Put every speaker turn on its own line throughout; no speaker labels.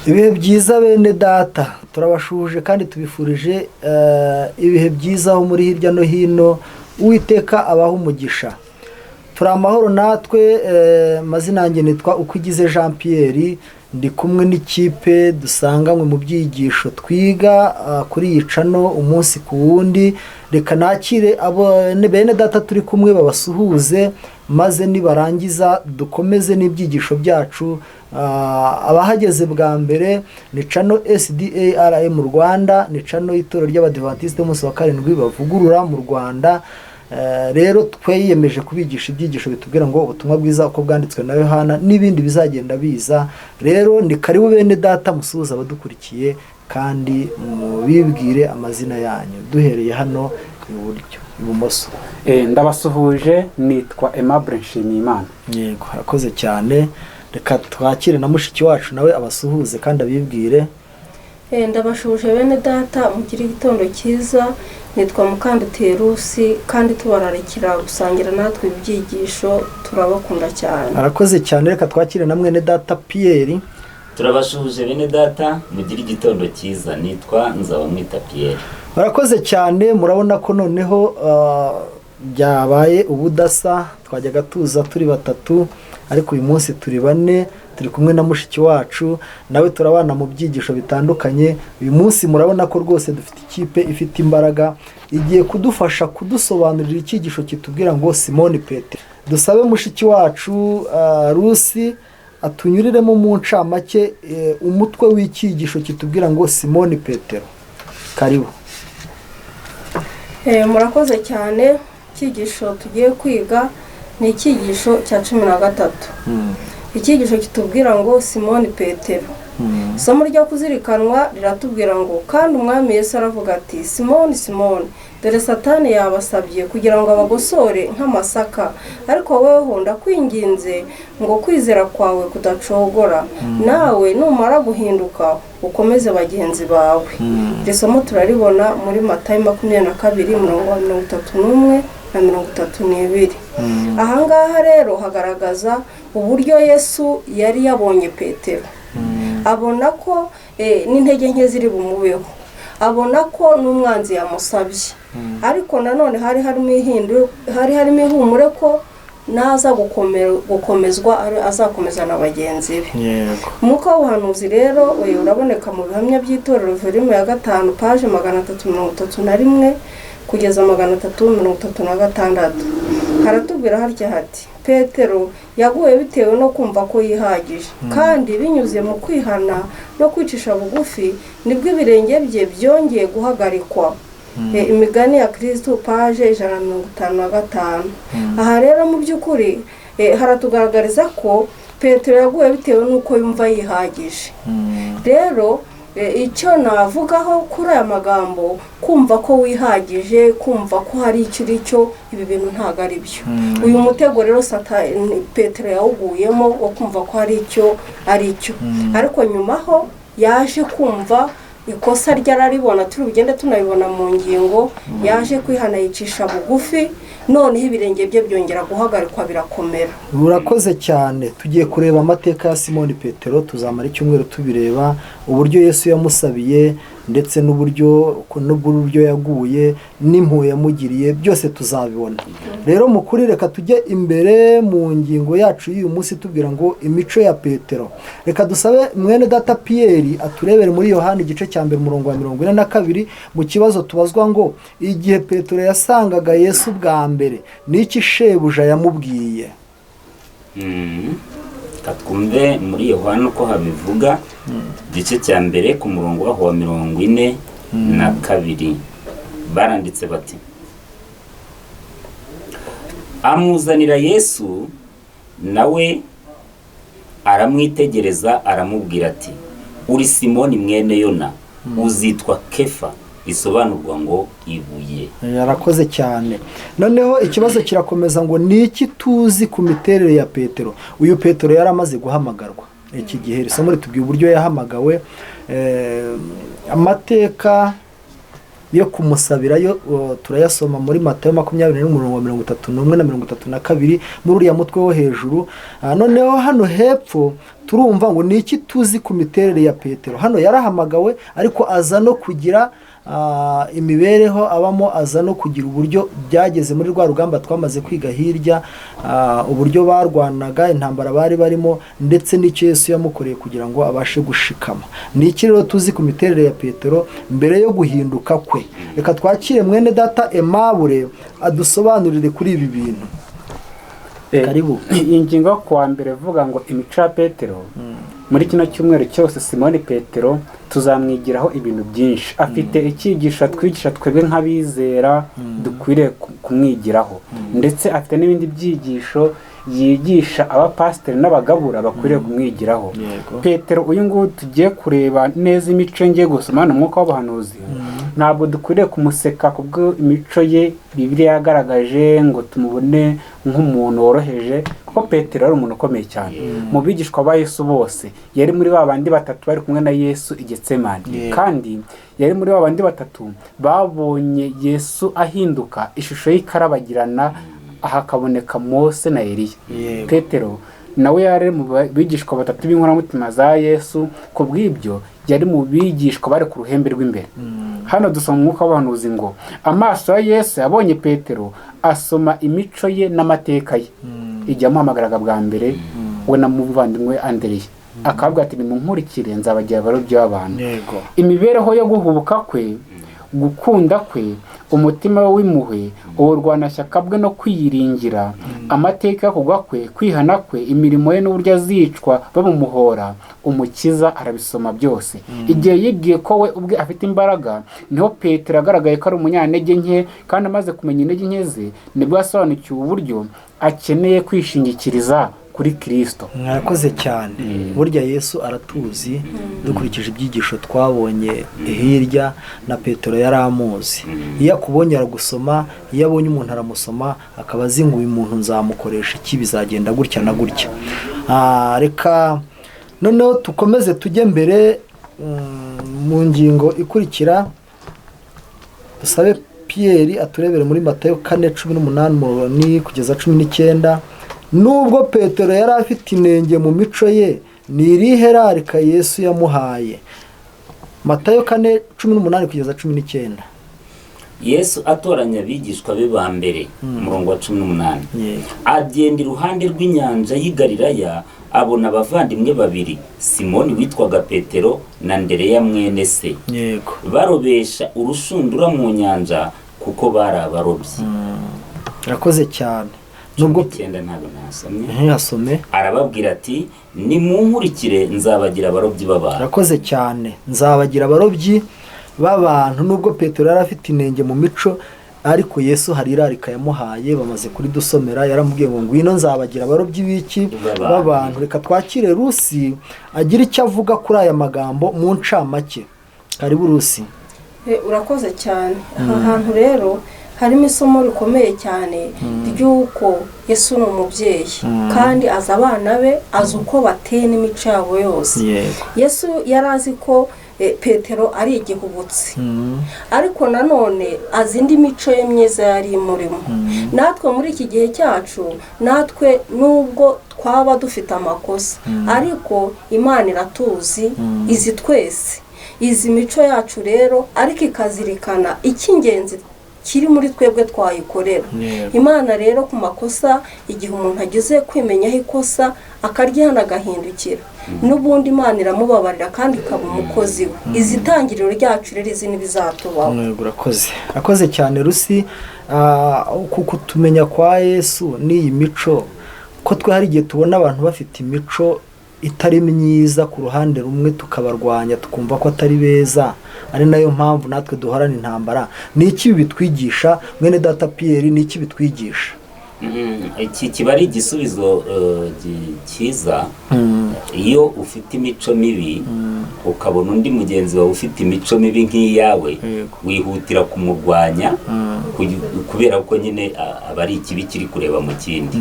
Ibihe byiza bene data, turabashuje kandi tubifurije ibihe byiza aho muri hirya no hino, Uwiteka abaho umugisha. Turi amahoro natwe, mazina yanjye nitwa Ukwigize Jean Pierre, ndi kumwe n'ikipe dusanganywe mu byigisho twiga kuri iyi cano umunsi ku wundi. Reka nakire bene data turi kumwe babasuhuze, maze nibarangiza dukomeze n'ibyigisho byacu. Abahageze bwa mbere ni cano SDARM mu Rwanda, ni cano y'itorero ry'Abadiventiste b'umunsi wa karindwi bavugurura mu Rwanda. Rero twiyemeje kubigisha ibyigisho bitubwira ngo ubutumwa bwiza uko bwanditswe na Yohana n'ibindi bizagenda biza. Rero ni karibu bene data, musuhuza abadukurikiye kandi mubibwire amazina yanyu, duhereye hano ibumoso.
Ndabasuhuje, nitwa Aimable Nshimiyimana.
Yego, harakoze cyane. Reka twakire na mushiki wacu nawe abasuhuze kandi abibwire.
Ndabashuje bene data, mugire igitondo cyiza. Nitwa Mukanduterusi kandi tubararikira gusangira natwe ibyigisho, turabakunda cyane.
Harakoze cyane. Reka twakire na mwene data Pierre.
Turabashuje bene data, mugire igitondo cyiza. Nitwa Nzabamwita Pierre.
Harakoze cyane. Murabona ko noneho byabaye ubudasa, twajyaga tuza turi batatu ariko uyu munsi turi bane, turi kumwe na mushiki wacu nawe turabana mu byigisho bitandukanye. Uyu munsi murabona ko rwose dufite ikipe ifite imbaraga, igiye kudufasha kudusobanurira icyigisho kitubwira ngo Simoni Petero. Dusabe mushiki wacu Rusi atunyuriremo mu ncamake umutwe w'icyigisho kitubwira ngo Simoni Petero. Karibu.
Murakoze cyane. Icyigisho tugiye kwiga ni icyigisho cya 13. Icyigisho kitubwira ngo Simoni Petero. Isomo ryo kuzirikanwa riratubwira ngo kandi umwami Yesu aravuga ati, Simoni Simoni, dore Satani yabasabye kugira ngo abagosore nk'amasaka, ariko weho ndakwinginze ngo kwizera kwawe kudacogora, nawe numara guhinduka ukomeze bagenzi bawe. Iri somo turaribona muri Matayo 22:31 na 32. Ahangaha rero hagaragaza uburyo Yesu yari yabonye Petero, abona ko n'intege nke ziri bumubeho, abona ko n'umwanzi yamusabye, ariko nanone hari harimo ihumure ko naza gukomezwa azakomeza na bagenzi be. Umwuka w'ubuhanuzi rero uraboneka mu bihamya by'itorero volume ya 5 page 331 kugeza 336. Haratubwira harya hati, Petero yaguye bitewe no kumva ko yihagije, kandi binyuze mu kwihana no kwicisha bugufi nibwo ibirenge bye byongeye guhagarikwa. Imigani ya Kristo page 155. Aha rero mu by'ukuri haratugaragariza ko Petero yaguye bitewe n'uko yumva yihagije. Rero icyo navugaho kuri aya magambo, kumva ko wihagije, kumva ko hari icyo uricyo, ibi bintu ntago ari byo. Uyu mutego rero Petero yawuguyemo wo kumva ko hari icyo ari cyo, ariko nyuma ho yaje kumva ikosa ryararibona, turi bugende tunabibona mu ngingo. Yaje kwihana, yicisha bugufi, noneho ibirenge bye byongera guhagarikwa birakomera.
Urakoze cyane. Tugiye kureba amateka ya Simoni Petero, tuzamara icyumweru tubireba uburyo Yesu yamusabiye ndetse n'uburyo yaguye n'impuhwe yamugiriye, byose tuzabibona. Rero mukuri reka tujye imbere mu ngingo yacu y'uyu munsi tubwira ngo imico ya Petero. Reka dusabe mwene data Pierre aturebere muri Yohana igice cya 1 umurongo wa 42 mu kibazo tubazwa ngo igihe Petero yasangaga Yesu bwa mbere n'iki shebuja yamubwiye.
Twumve muri Yohana uko habivuga, igice cya 1 ku murongo wa 42. Baranditse bati, amuzanira Yesu, nawe aramwitegereza aramubwira ati, uri Simoni mwene Yona, uzitwa Kefa, risobanurwa ngo ibuye.
Yarakoze cyane. Noneho ikibazo kirakomeza ngo niki tuzi ku miterere ya Petero. Uyu Petero yaramaze guhamagarwa iki gihe. Isomo ritubwiye uburyo yahamagawe, amateka yo kumusabirayo turayasoma muri Matayo 21:31 na 32 muri uriya mutwe wo hejuru. Noneho hano hepfo turumva ngo ni iki tuzi ku miterere ya Petero. Hano yarahamagawe ariko aza no kugira imibereho abamo, aza no kugira uburyo byageze muri rwa rugamba twamaze kwiga hirya, uburyo barwanaga, intambara bari barimo, ndetse n'icyo Yesu yamukoreye kugira ngo abashe gushikama. Ni iki rero tuzi ku miterere ya Petero mbere yo guhinduka kwe? Reka twakire mwene data Aimable adusobanurire kuri ibi bintu. Karibu.
Iyi ngingo kuwa mbere vuga ngo imico ya Petero, muri kino cyumweru cyose Simoni Petero tuzamwigiraho ibintu byinshi. Afite icyigisho twigisha twebwe nk'abizera dukwiriye kumwigiraho, ndetse afite n'ibindi byigisho yigisha abapasiteri n'abagabura bakwiriye kumwigiraho. Petero uyu nguyu tugiye kureba neza imico ngiye gusoma hano umwuka w'abahanuzi, ntabwo dukwiriye kumuseka kubwo imico ye Bibiliya yagaragaje ngo tumubone nk'umuntu woroheje, kuko Petero ari umuntu ukomeye cyane. Mu bigishwa ba Yesu bose yari muri ba bandi batatu bari kumwe na Yesu i Getsemani, kandi yari muri ba bandi batatu babonye Yesu ahinduka ishusho y'ikarabagirana, hakaboneka Mose na Eliya. Petero nawe yari mu bigishwa batatu b'inkoramutima za Yesu, ku bw'ibyo yari mu bigishwa bari ku ruhembe rw'imbere. Hano dusoma umwuka w'abahanuzi ngo amaso ya Yesu yabonye Petero, asoma imico ye n'amateka ye. Igihe amuhamagaraga bwa mbere we na muvandimwe Andereya, akavuga ati nimunkurikire nzabagira abarobyi b'abantu. Imibereho yo guhubuka kwe, gukunda kwe, umutima we w'impuhwe, uburwanashyaka bwe no kwiyiringira, amateka yo kugwa kwe, kwihana kwe, imirimo ye n'uburyo azicwa bamumuhora, Umukiza arabisoma byose. Igihe yibwiye ko we ubwe afite imbaraga, niho Petero agaragaye ko ari umunyantege nke, kandi amaze kumenya intege nke ze nibwo yasobanukiwe uburyo akeneye kwishingikiriza kuri Kristo.
Mwarakoze cyane. Burya Yesu aratuzi, dukurikije ibyigisho twabonye hirya, na Petero yari amuzi. Iyo akubonye aragusoma, iyo abonye umuntu aramusoma, akaba azi ngo uyu muntu nzamukoresha iki, bizagenda gutya na gutya. Reka noneho tukomeze tujye mbere mu ngingo ikurikira. Dusabe Pierre aturebere muri Matayo 4:18 kugeza 19. Nubwo Petero yari afite inenge mu mico ye, ni irihe rarika Yesu yamuhaye? Matayo 4:18 kugeza 19.
Yesu atoranya abigishwa be ba mbere, umurongo wa 18. Agenda iruhande rw'inyanja y'i Galilaya, abona abavandimwe babiri, Simoni witwaga Petero na Andereya mwene se, barobesha urushundura mu nyanja kuko bari abarobyi.
Rakoze cyane.
Nubwo cyenda ntabwo nasomye, arababwira ati nimunkurikire nzabagira abarobyi b'abantu.
Rakoze cyane. Nzabagira abarobyi b'abantu. Nubwo Petero yari afite inenge mu mico, ariko Yesu hari irarika yamuhaye, bamaze kuri dusomera, yaramubwiye ngo ngwino nzabagira abarobyi b'iki b'abantu. Reka twakire Rusi agira icyo avuga kuri aya magambo mu ncamake. Karibu Rusi.
Urakoze cyane. Aha hantu rero harimo isomo rikomeye cyane ry'uko Yesu ni umubyeyi, kandi azi abana be, azi uko bateye n'imico yabo yose. Yesu yari azi ko Petero ari igihubutsi, ariko nanone azi indi mico ye myiza yari imurimo. Natwe muri iki gihe cyacu, natwe nubwo twaba dufite amakosa, ariko Imana iratuzi, izi twese, izi mico yacu rero, ariko ikazirikana icy'ingenzi kiri muri twebwe twayikorera. Imana rero ku makosa, igihe umuntu agize kwimenyaho ikosa akaryihana agahindukira, n'ubundi Imana iramubabarira kandi ikaba umukozi we. Izi tangiriro ryacu rero izi n'ibizatubaho.
Akoze cyane Rusi. Kuko tumenya kwa Yesu n'iyi mico, ko twe hari igihe tubona abantu bafite imico itari myiza ku ruhande rumwe, tukabarwanya tukumva ko atari beza, ari nayo mpamvu natwe duhorana intambara. Ni iki bitwigisha mwene data Pierre? Ni iki bitwigisha?
Iki kiba ari igisubizo cyiza. Iyo ufite imico mibi ukabona undi mugenzi wawe ufite imico mibi nk'iyawe, wihutira kumurwanya, kubera ko nyine aba ari ikibi kiri kureba mu kindi.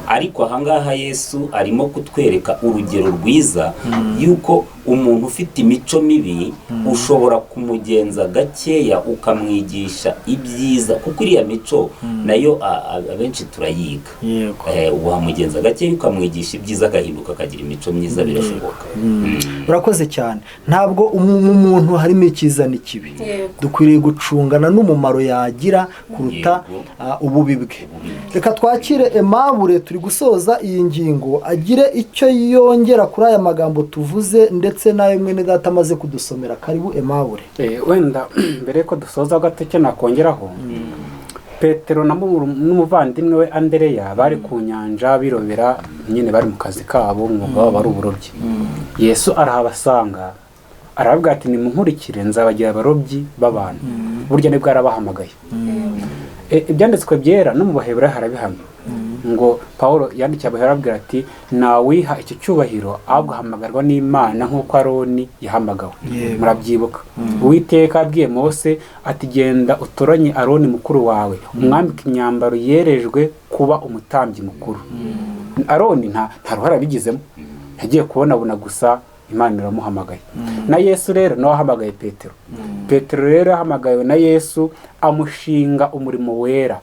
Ariko ahangaha Yesu arimo kutwereka urugero rwiza yuko umuntu ufite imico mibi ushobora kumugenza gakeya ukamwigisha ibyiza, kuko iriya mico nayo abenshi urayiga
yego
wamugenza gake ukamwigisha ibyiza agahinduka akagira imico myiza birashoboka.
urakoze cyane. ntabwo umuntu harimo icyiza n'ikibi, dukwiriye gucungana n'umumaro yagira kuruta ububi bwe. reka twakire Aimable, turi gusoza iyi ngingo, agire icyo yongera kuri aya magambo tuvuze ndetse n'ayo mwene data amaze kudusomera. Karibu Aimable.
wenda mbere ko dusoza gato icyo nakongeraho, Petero n'umuvandimwe we Andereya bari ku nyanja birobera, nyine bari mu kazi kabo, umwuga wabo ari uburobyi. Yesu arahabasanga arababwira ati nimunkurikire nzabagira abarobyi b'abantu. burya nibwo arabahamagaye. Ibyanditswe byera no mu Baheburayo harabihamya ngo Pawulo yandikiye Abaheburayo arabwira ati nawiha icyo cyubahiro ahubwo ahamagarwa n'Imana nk'uko Aroni yahamagawe. Murabyibuka Uwiteka abwiye Mose ati genda utoranye Aroni mukuru wawe umwambike imyambaro yerejwe kuba umutambyi mukuru. Aroni nta ruhara bigizemo, yagiye kubona gusa Imana iramuhamagaye. Na Yesu rero nawe ahamagaye Petero. Petero rero ahamagaye na Yesu amushinga umurimo wera.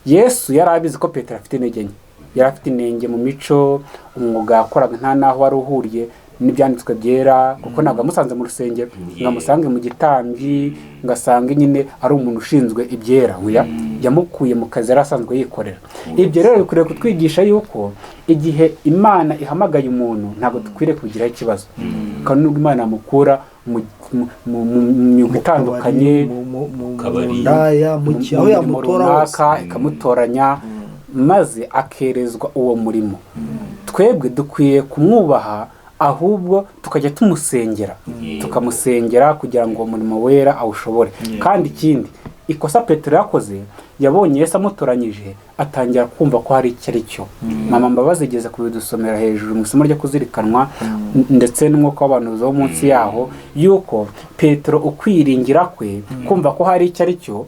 Yesu yari abizi ko Petero afite intege nke, yari afite inenge mu mico, umwuga yakoraga nta naho wari uhuriye n'ibyanditswe byera, kuko ntabwo amusanze mu rusengero ngo amusange mu gitambyi ngasange nyine ari umuntu ushinzwe ibyera. Yamukuye mu kazi yari asanzwe yikorera. Ibyo rero bikwiriye kutwigisha yuko igihe Imana ihamagaye umuntu ntabwo dukwiriye kugiraho ikibazo, kandi nubwo Imana yamukura mu myuga itandukanye,
mu ndaya, mu cyaho yamutora
runaka ikamutoranya maze akerezwa uwo murimo. Twebwe dukwiye kumwubaha, ahubwo tukajya tumusengera, tukamusengera kugira ngo umurimo wera awushobore. Kandi ikindi ikosa Petero yakoze, yabonye Yesu amutoranyije atangira kumva ko hari icyo ari cyo. Mama Mbabazi igeze kubidusomera hejuru mu isomo ryo kuzirikanwa ndetse n'umwuka w'abantu wo munsi yaho, yuko Petero ukwiringira kwe kumva ko hari icyo ari cyo,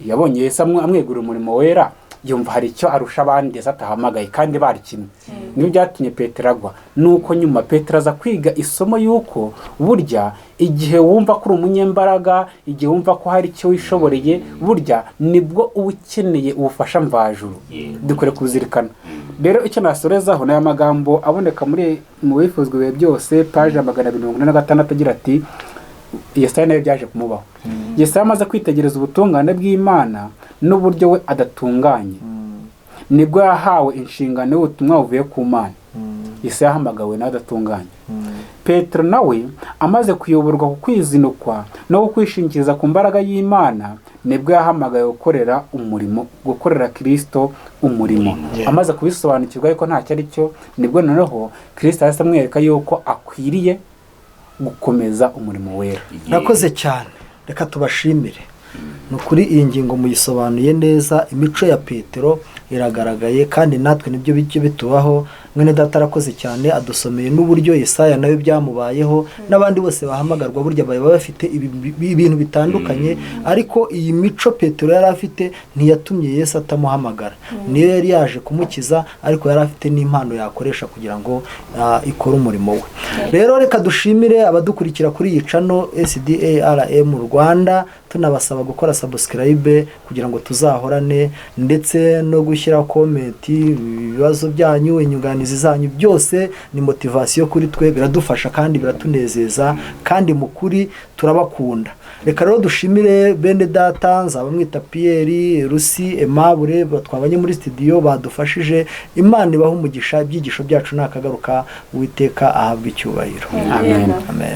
yabonye Yesu amwegurira umurimo wera, yumva hari icyo arusha abandi atahamagaye kandi bari kimwe. Niyo byatumye Petero agwa. Nuko nyuma Petero aza kwiga isomo yuko burya igihe wumva ko uri umunyembaraga, igihe wumva ko hari icyo wishoboreye, burya nibwo uba ukeneye ubufasha mvajuru. Dukwiye kubizirikana. Rero icyo nasorezaho ni aya magambo aboneka mu bifuzwa ibihe byose, paje 246 agira ati Yesaya nayo byaje kumubaho. Yesaya amaze kwitegereza ubutungane bw'Imana n'uburyo we adatunganye, nibwo yahawe inshingano y'ubutumwa buvuye ku Mana. Yesaya yahamagawe n'adatunganye. Petero nawe amaze kuyoborwa ku kwizinukwa no kwishingikiriza ku mbaraga y'Imana, nibwo yahamagaye gukorera umurimo, gukorera Kristo umurimo. Amaze kubisobanukirwa yuko ntacyo ari cyo, nibwo noneho Kristo yahise amwereka yuko akwiriye gukomeza umurimo wera.
Nakoze cyane. Reka tubashimire. Nukuri iyi ngingo muyisobanuye neza. Imico ya Petero iragaragaye kandi natwe nibyo bijye bitubaho. Mwene data arakoze cyane, adusomeye n'uburyo Yesaya nawe byamubayeho, n'abandi bose bahamagarwa burya baba bafite ibintu bitandukanye, ariko iyi mico Petero yari afite ntiyatumye Yesu atamuhamagara. Niyo yari yaje kumukiza, ariko yari afite n'impano yakoresha kugira ngo ikore umurimo we. Rero reka dushimire abadukurikira kuri iyi channel SDARM Rwanda, tunabasaba gukora subscribe kugira ngo tuzahorane, ndetse no gushyira comment, ibibazo byanyu, inyunganizi zanyu, byose ni motivation kuri twe, biradufasha kandi biratunezeza, kandi mukuri turabakunda. Reka rero dushimire bene data, nzaba mwita Pierre, Rusi, Aimable batwabanye muri studio badufashije. Imana ibaha umugisha, ibyigisho byacu nakagaruka, Uwiteka ahabwa icyubahiro.
Amen.
Amen.